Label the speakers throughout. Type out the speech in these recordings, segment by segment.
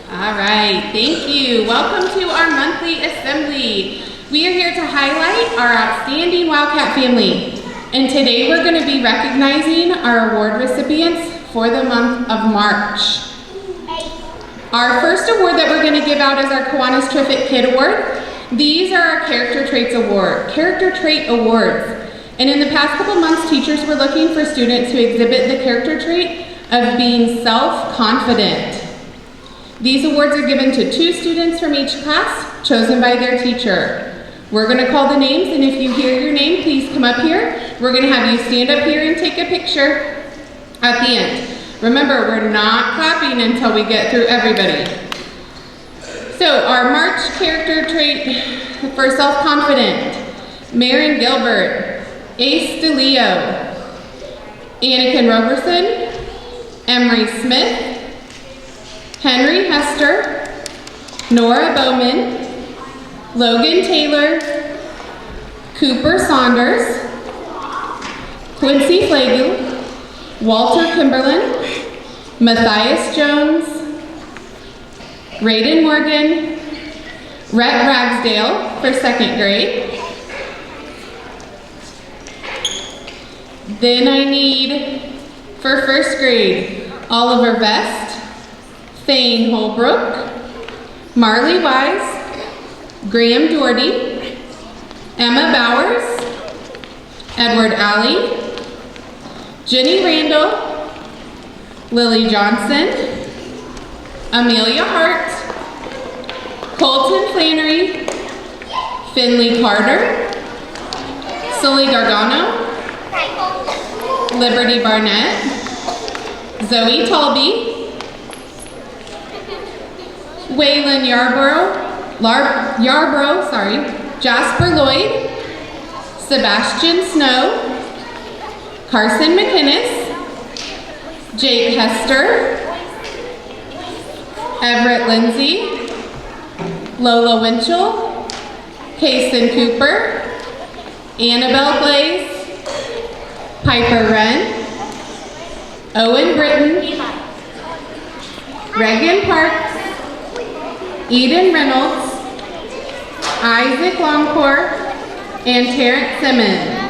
Speaker 1: All right, thank you. Welcome to our monthly assembly. We are here to highlight our outstanding Wildcat family. And today we're going to be recognizing our award recipients for the month of March. Our first award that we're going to give out is our Kiwanis Terrific Kid Award. These are our Character Trait Awards. And in the past couple months, teachers were looking for students who exhibit the character trait of being self-confident. These awards are given to 2 students from each class, chosen by their teacher. We're going to call the names, and if you hear your name, please come up here. We're going to have you stand up here and take a picture at the end. Remember, we're not clapping until we get through everybody. So, our March character trait for self-confident: Marin Gilbert, Ace DeLeo, Anakin Roberson, Emery Smith, Henry Hester, Nora Bowman, Logan Taylor, Cooper Saunders, Quincy Flagel, Walter Kimberlin, Matthias Jones, Raiden Morgan, Rhett Ragsdale for 2nd grade. Then I need, for 1st grade, Oliver Vest, Thane Holbrook, Marley Wise, Graham Doherty, Emma Bowers, Edward Alley, Jenny Randall, Lily Johnson, Amelia Hart, Colton Flannery, Finley Carter, Sully Gargano, Liberty Barnett, Zoe Talby, Waylon Yarborough, Jasper Lloyd, Sebastian Snow, Carson McInnes, Jake Hester, Everett Lindsay, Lola Winchell, Kason Cooper, Annabelle Glaze, Piper Wren, Owen Britton, Reagan Parks, Eden Reynolds, Isaac Longcourt, and Terrence Simmons.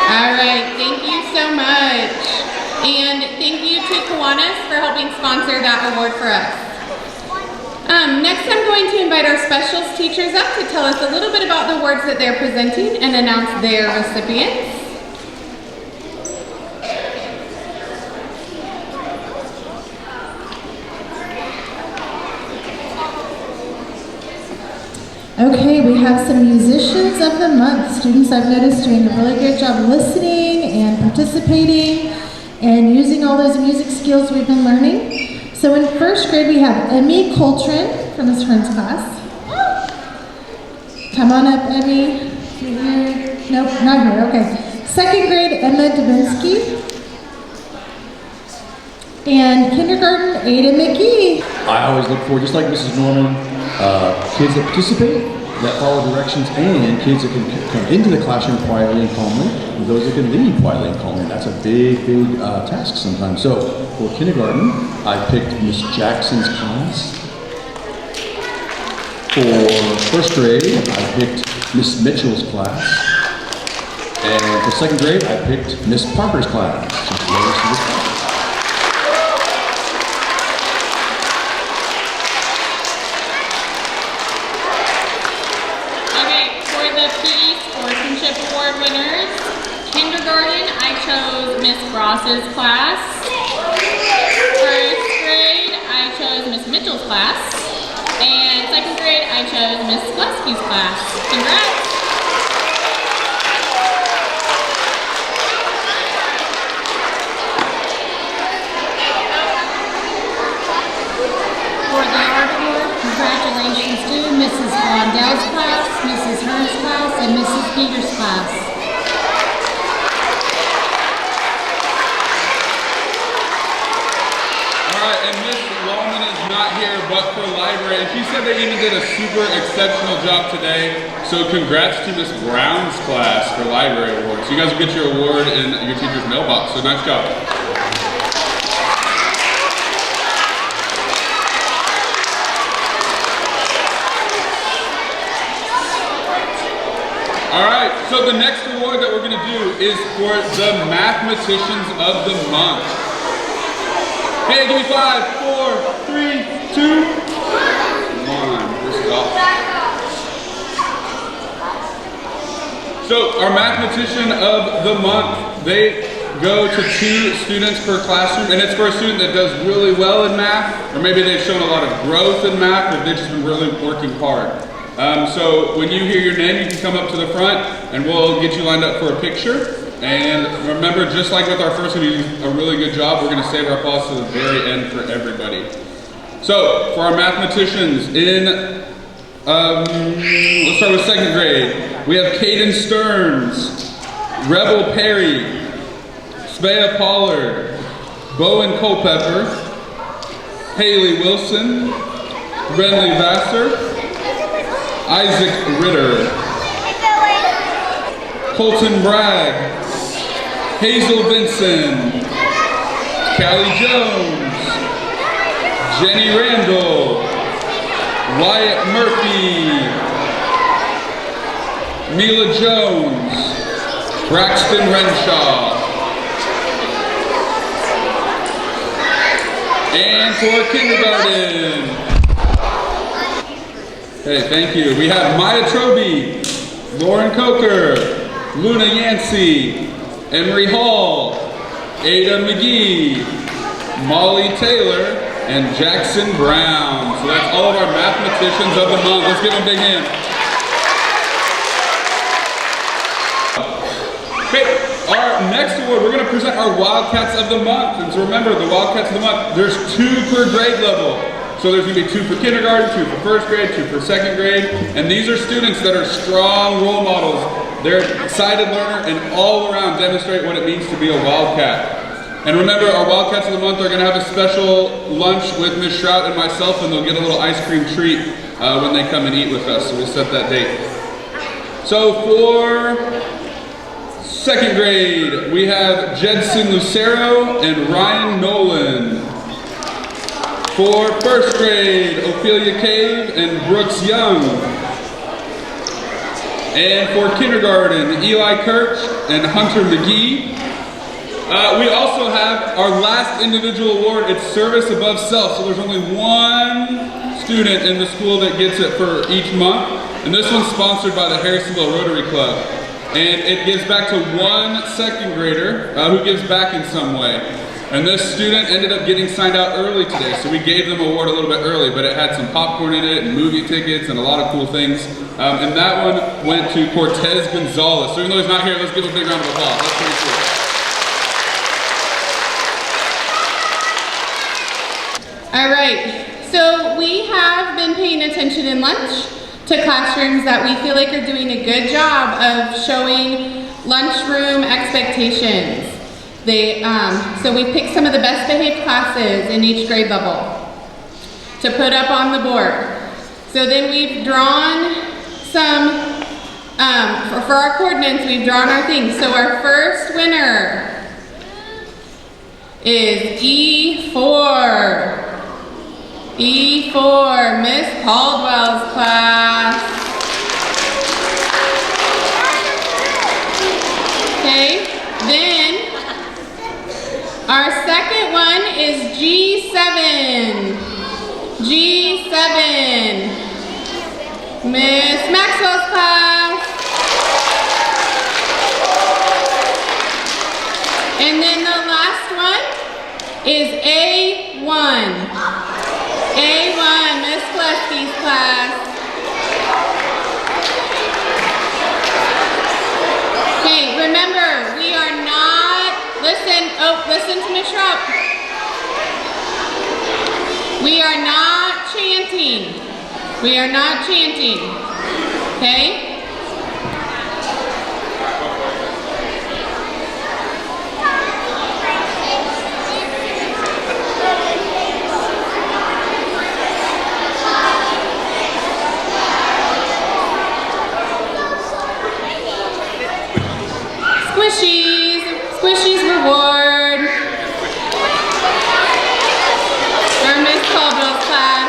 Speaker 1: All right, thank you so much. And thank you to Kiwanis for helping sponsor that award for us. Next, I'm going to invite our specials teachers up to tell us a little bit about the awards that they're presenting and announce their recipients.
Speaker 2: Okay, we have some musicians of the month. Students I've noticed doing a really good job listening and participating and using all those music skills we've been learning. So in 1st grade we have Emmy Coltrane from his friend's class. Come on up, Emmy. Nope, not here, okay. 2nd grade, Emma Dubinsky. And kindergarten, Ada McGee.
Speaker 3: I always look for, just like Mrs. Norman, kids that participate, that follow directions, and kids that can come into the classroom quietly and calmly, and those that can leave quietly and calmly. That's a big task sometimes. So for kindergarten, I picked Miss Jackson's class. For 1st grade, I picked Miss Mitchell's class. And for 2nd grade, I picked Miss Parker's class.
Speaker 1: Ross's class. 1st grade, I chose Miss Mitchell's class. And 2nd grade, I chose Miss Gillespie's class. Congrats!
Speaker 4: For the art award, congratulations to Mrs. Blondell's class, Mrs. Hearn's class, and Mrs. Peters' class.
Speaker 5: But for library, and she said they even did a super exceptional job today. So congrats to Miss Brown's class for library awards. You guys will get your award in your teacher's mailbox. So nice job. All right, so the next award that we're gonna do is for the Mathematicians of the Month. Hey, give me 5, 4, 3, 2, 1. This is off. So our Mathematician of the Month, they go to 2 students per classroom, and it's for a student that does really well in math, or maybe they've shown a lot of growth in math, or they've just been really working hard. So when you hear your name, you can come up to the front, and we'll get you lined up for a picture. And remember, just like with our first one, you did a really good job. We're going to save our applause to the very end for everybody. So for our mathematicians in, let's start with 2nd grade. We have Caden Stearns, Rebel Perry, Svea Pollard, Bowen Culpepper, Haley Wilson, Brenly Vassar, Isaac Ritter, Colton Bragg, Hazel Vinson, Callie Jones, Jenny Randall, Wyatt Murphy, Mila Jones, Braxton Renshaw. And for kindergarten. Okay, thank you. We have Maya Troby, Lauren Coker, Luna Yancey, Emery Hall, Ada McGee, Molly Taylor, and Jackson Brown. So that's all of our mathematicians of the month. Let's give them a big hand. Okay, our next award, we're going to present our Wildcats of the Month. And so remember, the Wildcats of the Month, there's 2 per grade level. So there's going to be 2 for kindergarten, 2 for 1st grade, 2 for 2nd grade. And these are students that are strong role models. They're excited learner and all around demonstrate what it means to be a Wildcat. And remember, our Wildcats of the Month are going to have a special lunch with Ms. Shrout and myself, and they'll get a little ice cream treat when they come and eat with us. So we'll set that date. So for 2nd grade, we have Jedson Lucero and Ryan Nolan. For 1st grade, Ophelia Cave and Brooks Young. And for kindergarten, Eli Kirch and Hunter McGee. We also have our last individual award. It's Service Above Self. So there's only 1 student in the school that gets it for each month. And this one's sponsored by the Harrisonville Rotary Club. And it gives back to 1 2nd grader who gives back in some way. And this student ended up getting signed out early today, so we gave them an award a little bit early, but it had some popcorn in it and movie tickets and a lot of cool things. And that one went to Cortez Gonzalez. So even though he's not here, let's give a big round of applause. That's pretty cool.
Speaker 1: All right, so we have been paying attention in lunch to classrooms that we feel like are doing a good job of showing lunchroom expectations. So we picked some of the best behaved classes in each grade level to put up on the board. So then we've drawn some, for our coordinates, we've drawn our things. So our first winner is E4. E4, Miss Caldwell's class. Okay, then our second one is G7. G7, Miss Maxwell's class. And then the last one is A1. A1, Miss Kleski's class. Okay, remember, we are not, listen to Miss Schrupp. We are not chanting. We are not chanting, okay? Squishies reward. Our Miss Caldwell's class.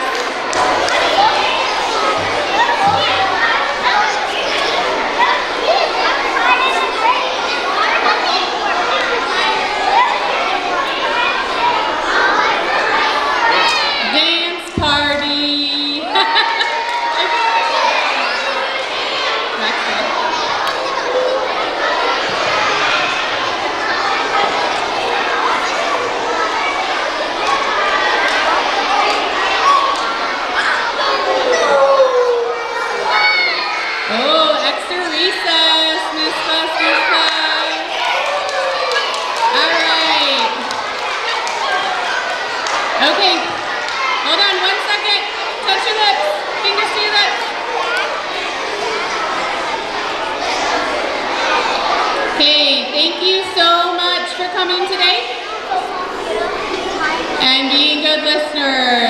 Speaker 1: coming today? And being good listeners.